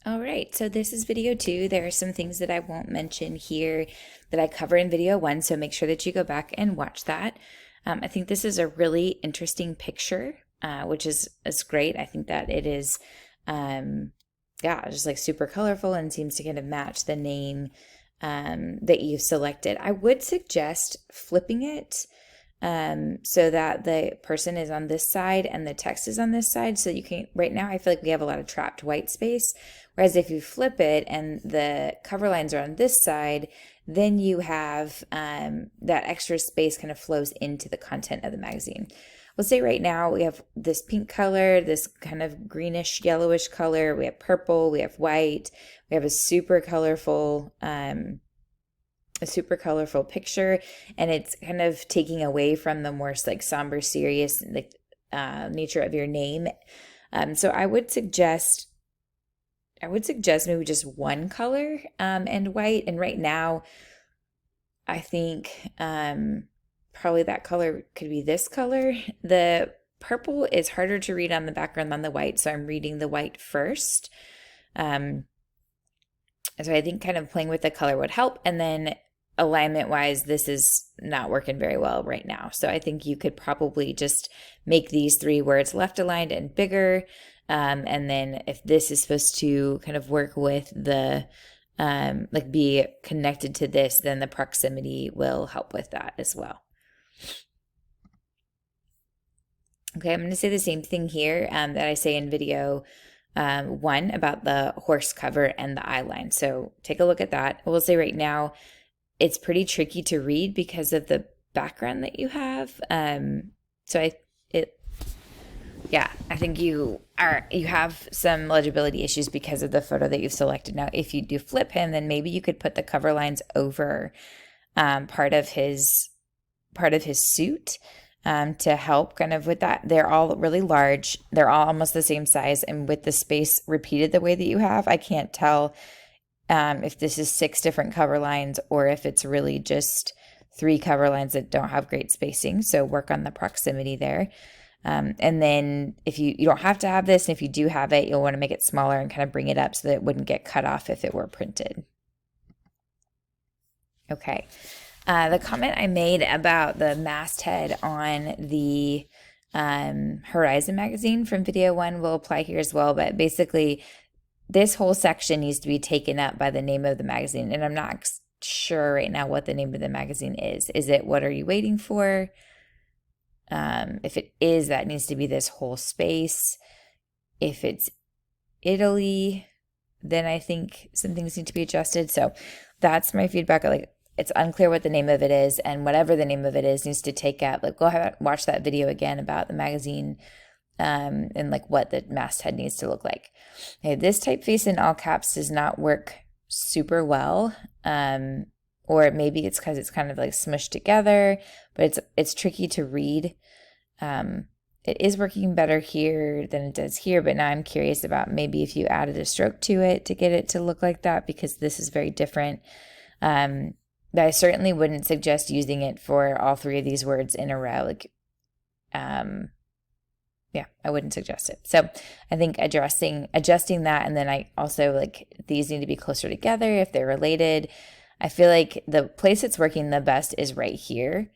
All right, so this is video 2. There are some things that I won't mention here that I cover in video 1, so make sure that you go back and watch that. I think this is a really interesting picture, which is great. I think that it is, yeah, just like super colorful and seems to kind of match the name that you've selected. I would suggest flipping it so that the person is on this side and the text is on this side. So you can, right now, I feel like we have a lot of trapped white space. Whereas if you flip it and the cover lines are on this side, then you have that extra space kind of flows into the content of the magazine. We'll say right now we have this pink color, this kind of greenish yellowish color. We have purple, we have white, we have a super colorful picture, and it's kind of taking away from the more like somber, serious like nature of your name. So I would suggest maybe just one color and white. And right now, I think probably that color could be this color. The purple is harder to read on the background than the white, so I'm reading the white first. So I think kind of playing with the color would help. And then alignment wise, this is not working very well right now. So I think you could probably just make these 3 words left aligned and bigger. And then if this is supposed to kind of work with the, like be connected to this, then the proximity will help with that as well. Okay, I'm going to say the same thing here that I say in video 1 about the horse cover and the eye line. So take a look at that. I will say right now, it's pretty tricky to read because of the background that you have. I think you have some legibility issues because of the photo that you've selected. Now, if you do flip him, then maybe you could put the cover lines over part of his suit to help kind of with that. They're all really large. They're all almost the same size, and with the space repeated the way that you have, I can't tell if this is 6 different cover lines or if it's really just 3 cover lines that don't have great spacing. So work on the proximity there. And then if you don't have to have this, and if you do have it, you'll want to make it smaller and kind of bring it up so that it wouldn't get cut off if it were printed. Okay. The comment I made about the masthead on the Horizon magazine from video 1 will apply here as well. But basically, this whole section needs to be taken up by the name of the magazine. And I'm not sure right now what the name of the magazine is. Is it What Are You Waiting For? If it is, that needs to be this whole space. If it's Italy, then I think some things need to be adjusted. So that's my feedback. Like, it's unclear what the name of it is, and whatever the name of it is needs to take up. Like, go ahead and watch that video again about the magazine and like what the masthead needs to look like. Okay, this typeface in all caps does not work super well. Or maybe it's because it's kind of like smushed together, but it's tricky to read. It is working better here than it does here, but now I'm curious about maybe if you added a stroke to it to get it to look like that, because this is very different. But I certainly wouldn't suggest using it for all 3 of these words in a row. Like, yeah, I wouldn't suggest it. So I think adjusting that, and then I also like these need to be closer together if they're related. I feel like the place it's working the best is right here.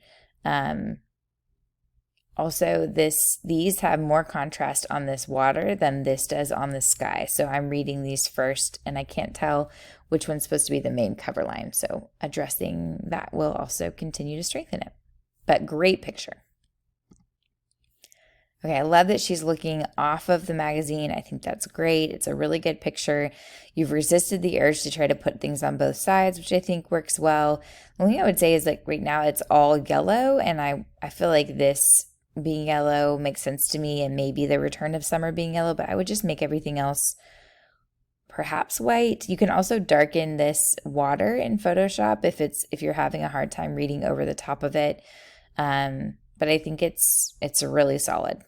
Also, these have more contrast on this water than this does on the sky. So I'm reading these first, and I can't tell which one's supposed to be the main cover line. So addressing that will also continue to strengthen it. But great picture. Okay, I love that she's looking off of the magazine. I think that's great. It's a really good picture. You've resisted the urge to try to put things on both sides, which I think works well. The only thing I would say is like right now it's all yellow, and I feel like this being yellow makes sense to me, and maybe the return of summer being yellow, but I would just make everything else perhaps white. You can also darken this water in Photoshop if you're having a hard time reading over the top of it. But I think it's really solid.